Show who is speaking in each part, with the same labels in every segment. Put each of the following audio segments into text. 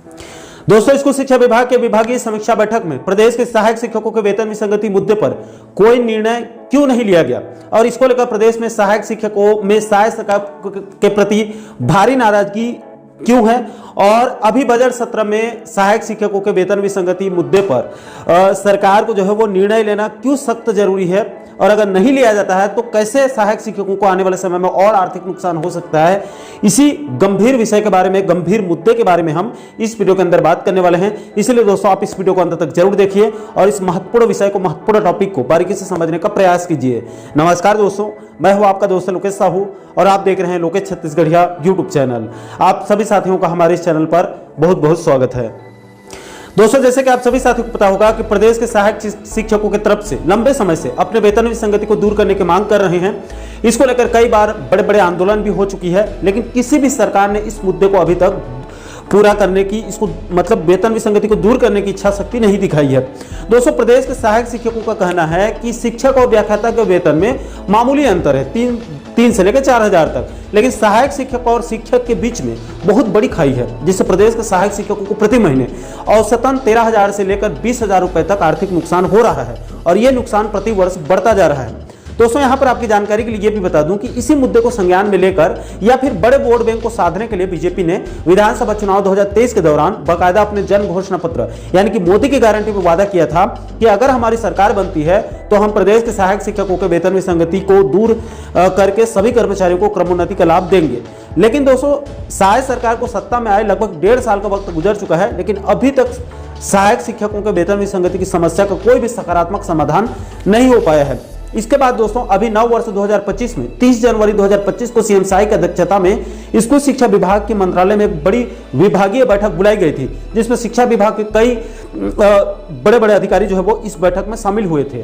Speaker 1: दोस्तों, स्कूल शिक्षा विभाग के विभागीय समीक्षा बैठक में प्रदेश के सहायक शिक्षकों के वेतन विसंगति मुद्दे पर कोई निर्णय क्यों नहीं लिया गया और इसको लेकर प्रदेश में सहायक शिक्षकों में सहायक सरकार के प्रति भारी नाराजगी क्यों है और अभी बजट सत्र में सहायक शिक्षकों के वेतन विसंगति मुद्दे पर सरकार को जो है वो निर्णय लेना क्यों सख्त जरूरी है और अगर नहीं लिया जाता है तो कैसे सहायक शिक्षकों को आने वाले समय में और आर्थिक नुकसान हो सकता है। इसी गंभीर विषय के बारे में, गंभीर मुद्दे के बारे में हम इस वीडियो के अंदर बात करने वाले हैं। इसलिए दोस्तों, आप इस वीडियो को अंत तक जरूर देखिए और इस महत्वपूर्ण विषय को, महत्वपूर्ण टॉपिक को बारीकी से समझने का प्रयास कीजिए। नमस्कार दोस्तों, मैं हूं आपका दोस्त लोकेश साहू और आप देख रहे हैं लोकेश छत्तीसगढ़िया यूट्यूब चैनल। आप सभी साथियों का हमारे इस चैनल पर बहुत बहुत स्वागत है। दोस्तों, जैसे कि आप सभी साथियों को पता होगा कि प्रदेश के सहायक शिक्षकों की तरफ से लंबे समय से अपने वेतन विसंगति को दूर करने की मांग कर रहे हैं। इसको लेकर कई बार बड़े बड़े आंदोलन भी हो चुकी है, लेकिन किसी भी सरकार ने इस मुद्दे को अभी तक पूरा करने की, इसको मतलब वेतन विसंगति को दूर करने की इच्छा शक्ति नहीं दिखाई है। दोस्तों, प्रदेश के सहायक शिक्षकों का कहना है कि शिक्षक और व्याख्याता के वेतन में मामूली अंतर है, 3 से लेकर 4,000 तक, लेकिन सहायक शिक्षक और शिक्षक के बीच में बहुत बड़ी खाई है, जिससे प्रदेश के सहायक शिक्षकों को प्रति महीने औसतन 13,000 से लेकर 20,000 रुपए तक आर्थिक नुकसान हो रहा है और यह नुकसान प्रति वर्ष बढ़ता जा रहा है। दोस्तों, यहां पर आपकी जानकारी के लिए भी बता दूं कि इसी मुद्दे को संज्ञान में लेकर या फिर बड़े वोट बैंक को साधने के लिए बीजेपी ने विधानसभा चुनाव 2023 के दौरान बाकायदा अपने जन घोषणा पत्र यानी कि मोदी की गारंटी में वादा किया था कि अगर हमारी सरकार बनती है तो हम प्रदेश के सहायक शिक्षकों के वेतन विसंगति को दूर करके सभी कर्मचारियों को क्रमोन्नति का लाभ देंगे। लेकिन दोस्तों, सहायक सरकार को सत्ता में आए लगभग 1.5 साल का वक्त गुजर चुका है, लेकिन अभी तक सहायक शिक्षकों के वेतन विसंगति की समस्या का कोई भी सकारात्मक समाधान नहीं हो पाया है। इसके बाद दोस्तों, अभी नव वर्ष 2025 में 30 जनवरी 2025 को सीएम साई की अध्यक्षता में स्कूल शिक्षा विभाग के मंत्रालय में एक बड़ी विभागीय बैठक बुलाई गई थी, जिसमें शिक्षा विभाग के कई बड़े बड़े अधिकारी जो है वो इस बैठक में शामिल हुए थे,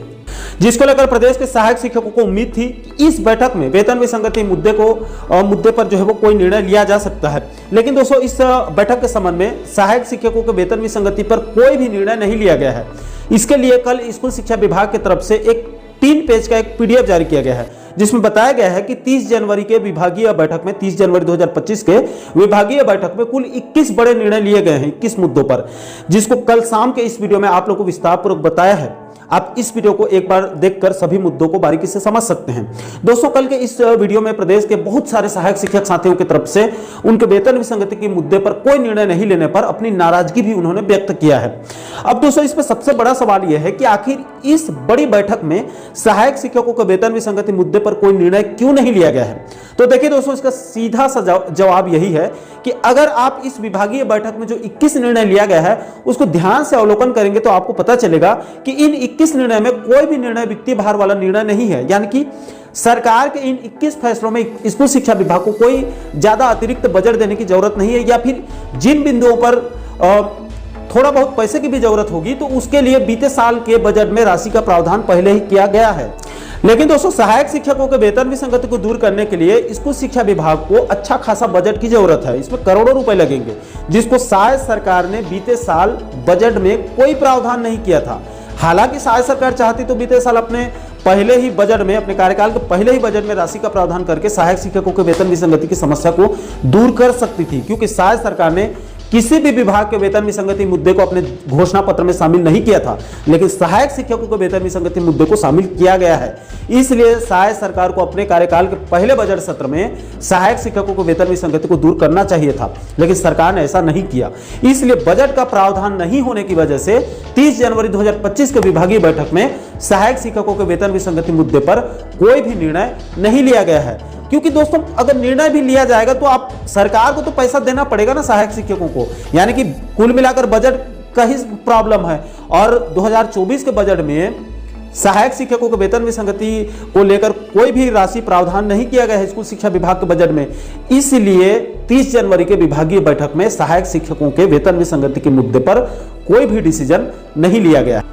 Speaker 1: जिसको लेकर प्रदेश के सहायक शिक्षकों को उम्मीद थी इस बैठक में वेतन विसंगति मुद्दे पर जो है वो कोई निर्णय लिया जा सकता है। लेकिन दोस्तों, इस बैठक के संबंध में सहायक शिक्षकों के वेतन विसंगति पर कोई भी निर्णय नहीं लिया गया है। इसके लिए कल स्कूल शिक्षा विभाग की तरफ से एक 3 पेज का एक पीडीएफ जारी किया गया है, जिसमें बताया गया है कि 30 जनवरी के विभागीय बैठक में 30 जनवरी 2025 के विभागीय बैठक में कुल 21 बड़े निर्णय लिए गए हैं 21 मुद्दों पर, जिसको कल शाम के इस वीडियो में आप लोगों को विस्तारपूर्वक बताया है। आप इस वीडियो को एक बार देखकर सभी मुद्दों को बारीकी से समझ सकते हैं। दोस्तों, कल के इस वीडियो में प्रदेश के बहुत सारे सहायक शिक्षक साथियों की तरफ से उनके वेतन विसंगति के मुद्दे पर कोई निर्णय नहीं लेने पर अपनी नाराजगी भी उन्होंने व्यक्त किया है। अब दोस्तों, इसमें सबसे बड़ा सवाल यह है कि आखिर इस बड़ी बैठक में सहायक शिक्षकों के वेतन विसंगति मुद्दे पर कोई निर्णय क्यों नहीं लिया गया है। तो देखिए दोस्तों, इसका सीधा सा जवाब यही है कि अगर आप इस विभागीय बैठक में जो 21 निर्णय लिया गया है उसको ध्यान से अवलोकन करेंगे तो आपको पता चलेगा कि इन 21 निर्णय में कोई भी निर्णय वित्तीय भार वाला निर्णय नहीं है, यानी कि सरकार के इन 21 फैसलों में स्कूल शिक्षा विभाग को कोई ज्यादा अतिरिक्त बजट देने की जरूरत नहीं है, या फिर जिन बिंदुओं पर थोड़ा बहुत पैसे की भी जरूरत होगी तो उसके लिए बीते साल के बजट में राशि का प्रावधान पहले ही किया गया है। लेकिन दोस्तों, सहायक शिक्षकों के वेतन विसंगति को दूर करने के लिए स्कूल शिक्षा विभाग को अच्छा खासा बजट की जरूरत है। इसमें करोड़ों रुपए लगेंगे, जिसको शायद सरकार ने बीते साल बजट में कोई प्रावधान नहीं किया था। हालांकि शायद सरकार चाहती तो बीते साल अपने पहले ही बजट में, अपने कार्यकाल के पहले ही बजट में राशि का प्रावधान करके सहायक शिक्षकों के वेतन विसंगति की समस्या को दूर कर सकती थी, क्योंकि शायद सरकार ने किसी भी विभाग के वेतन विसंगति मुद्दे को अपने घोषणा पत्र में शामिल नहीं किया था, लेकिन सहायक शिक्षकों के वेतन विसंगति मुद्दे को शामिल किया गया है। इसलिए शायद सरकार को अपने कार्यकाल के पहले बजट सत्र में सहायक शिक्षकों को वेतन विसंगति को दूर करना चाहिए था, लेकिन सरकार ने ऐसा नहीं किया। इसलिए बजट का प्रावधान नहीं होने की वजह से 30 जनवरी 2025 के विभागीय बैठक में सहायक शिक्षकों के वेतन विसंगति मुद्दे पर कोई भी निर्णय नहीं लिया गया है। क्योंकि दोस्तों, अगर निर्णय भी लिया जाएगा तो आप सरकार को तो पैसा देना पड़ेगा ना सहायक शिक्षकों को, यानी कि कुल मिलाकर बजट का ही प्रॉब्लम है। और 2024 के बजट में सहायक शिक्षकों के वेतन विसंगति को लेकर कोई भी राशि प्रावधान नहीं किया गया है स्कूल शिक्षा विभाग के बजट में। इसलिए 30 जनवरी के विभागीय बैठक में सहायक शिक्षकों के वेतन विसंगति के मुद्दे पर कोई भी डिसीजन नहीं लिया गया।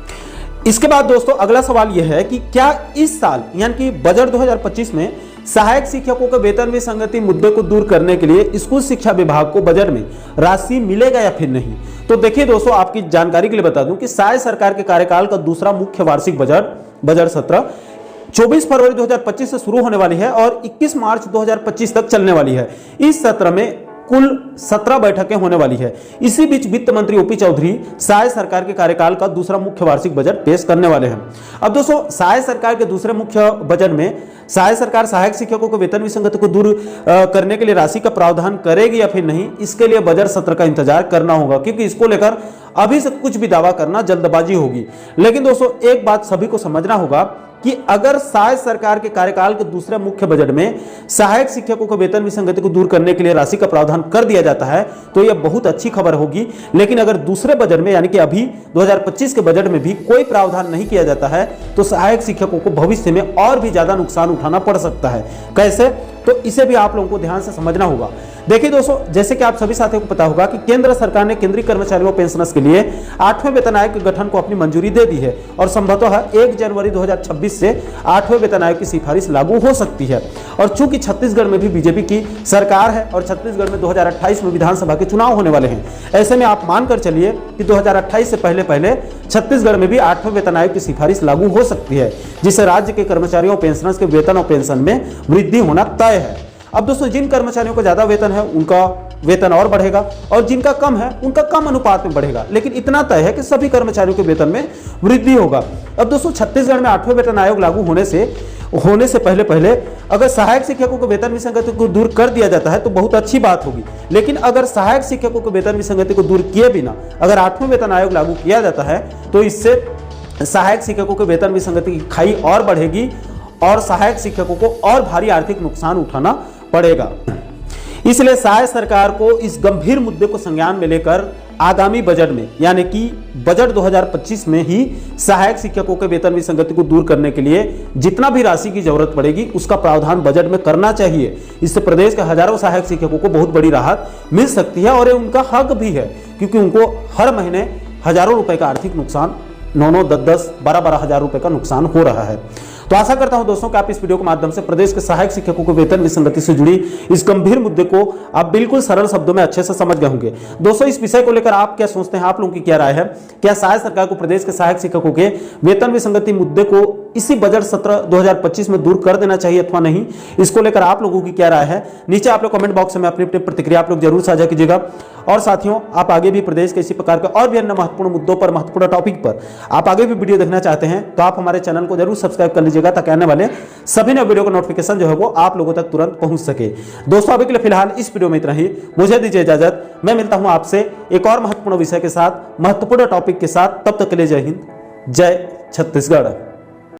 Speaker 1: इसके बाद दोस्तों, अगला सवाल यह है कि क्या इस साल यानी कि बजट 2025 में सहायक शिक्षकों के वेतन विसंगति मुद्दे को दूर करने के लिए स्कूल शिक्षा विभाग को बजट में राशि मिलेगा या फिर नहीं। तो देखिए दोस्तों, आपकी जानकारी के लिए बता दूं कि शायद सरकार के कार्यकाल का दूसरा मुख्य वार्षिक बजट सत्र 24 फरवरी 2025 से शुरू होने वाली है और 21 मार्च 2025 तक चलने वाली है। इस सत्र में कुल 17 बैठकें होने वाली है। इसी बीच वित्त मंत्री ओपी चौधरी सहाय सरकार के कार्यकाल का दूसरा मुख्य वार्षिक बजट पेश करने वाले हैं। अब दोस्तों, सहाय सरकार के दूसरे मुख्य बजट में सहाय सरकार सहायक शिक्षकों के वेतन विसंगति को दूर करने के लिए राशि का प्रावधान करेगी या फिर नहीं, इसके लिए बजट सत्र का इंतजार करना होगा, क्योंकि इसको लेकर अभी से कुछ भी दावा करना जल्दबाजी होगी। लेकिन दोस्तों, एक बात सभी को समझना होगा कि अगर सहायक सरकार के कार्यकाल के दूसरे मुख्य बजट में सहायक शिक्षकों के वेतन विसंगति को दूर करने के लिए राशि का प्रावधान कर दिया जाता है तो यह बहुत अच्छी खबर होगी। लेकिन अगर दूसरे बजट में यानी कि अभी 2025 के बजट में भी कोई प्रावधान नहीं किया जाता है तो सहायक शिक्षकों को भविष्य में और भी ज्यादा नुकसान उठाना पड़ सकता है। कैसे? तो इसे भी आप लोगों को ध्यान से समझना होगा। देखिए दोस्तों, जैसे कि आप सभी साथियों को पता होगा कि केंद्र सरकार ने केंद्रीय कर्मचारियों पेंशनर्स के लिए 8वें वेतन आयोग के गठन को अपनी मंजूरी दे दी है और संभवतः 1 जनवरी 2026 से 8वें वेतन आयोग की सिफारिश लागू हो सकती है। और चूंकि छत्तीसगढ़ में भी बीजेपी की सरकार है और छत्तीसगढ़ में 2028 में विधानसभा के चुनाव होने वाले हैं, ऐसे में आप मानकर चलिए कि 2028 से पहले छत्तीसगढ़ में भी 8वें वेतन आयोग की सिफारिश लागू हो सकती है, जिससे राज्य के कर्मचारियों पेंशनर्स के वेतन और पेंशन में वृद्धि होना तय है। अब दोस्तों, जिन कर्मचारियों को ज्यादा वेतन है उनका वेतन और बढ़ेगा और जिनका कम है उनका कम अनुपात में बढ़ेगा, लेकिन इतना तय है कि सभी कर्मचारियों के वेतन में वृद्धि होगा। अब दोस्तों, छत्तीसगढ़ में 8वें वेतन आयोग लागू होने से पहले अगर सहायक शिक्षकों के वेतन विसंगति को दूर कर दिया जाता है तो बहुत अच्छी बात होगी। लेकिन अगर सहायक शिक्षकों के वेतन विसंगति को दूर किए बिना अगर 8वें वेतन आयोग लागू किया जाता है तो इससे सहायक शिक्षकों के वेतन विसंगति की खाई और बढ़ेगी और सहायक शिक्षकों को और भारी आर्थिक नुकसान उठाना पड़ेगा। इसलिए सहायक सरकार को इस गंभीर मुद्दे को संज्ञान में लेकर आगामी बजट में यानी कि बजट 2025 में ही सहायक शिक्षकों के वेतन विसंगति को दूर करने के लिए जितना भी राशि की जरूरत पड़ेगी उसका प्रावधान बजट में करना चाहिए। इससे प्रदेश के हजारों सहायक शिक्षकों को बहुत बड़ी राहत मिल सकती है और ये उनका हक भी है, क्योंकि उनको हर महीने हजारों रुपए का आर्थिक नुकसान 9-9, 10-10, 12-12 हजार रुपए का नुकसान हो रहा है। तो आशा करता हूं दोस्तों कि आप इस वीडियो के माध्यम से प्रदेश के सहायक शिक्षकों के वेतन विसंगति से जुड़ी इस गंभीर मुद्दे को आप बिल्कुल सरल शब्दों में अच्छे से समझ गए होंगे। दोस्तों, इस विषय को लेकर आप क्या सोचते हैं? आप लोगों की क्या राय है? क्या सहायक सरकार को प्रदेश के सहायक शिक्षकों के वेतन विसंगति मुद्दे को इसी बजट सत्र 2025 में दूर कर देना चाहिए अथवा नहीं? इसको लेकर आप लोगों की क्या राय है? नीचे आप लोग कमेंट बॉक्स में अपनी अपनी प्रतिक्रिया आप लोग जरूर साझा कीजिएगा। और साथियों, आप आगे भी प्रदेश के इसी प्रकार के और भी अन्य महत्वपूर्ण मुद्दों पर, महत्वपूर्ण टॉपिक पर आप आगे भी वीडियो देखना चाहते हैं तो आप हमारे चैनल को जरूर सब्सक्राइब कर लीजिएगा, ताकि आने वाले सभी नए वीडियो का नोटिफिकेशन जो है वो आप लोगों तक तुरंत पहुंच सके। दोस्तों, अभी के लिए फिलहाल इस वीडियो में इतना ही। मुझे दीजिए इजाजत। मैं मिलता हूं आपसे एक और महत्वपूर्ण विषय के साथ, महत्वपूर्ण टॉपिक के साथ। तब तक के लिए जय हिंद, जय छत्तीसगढ़।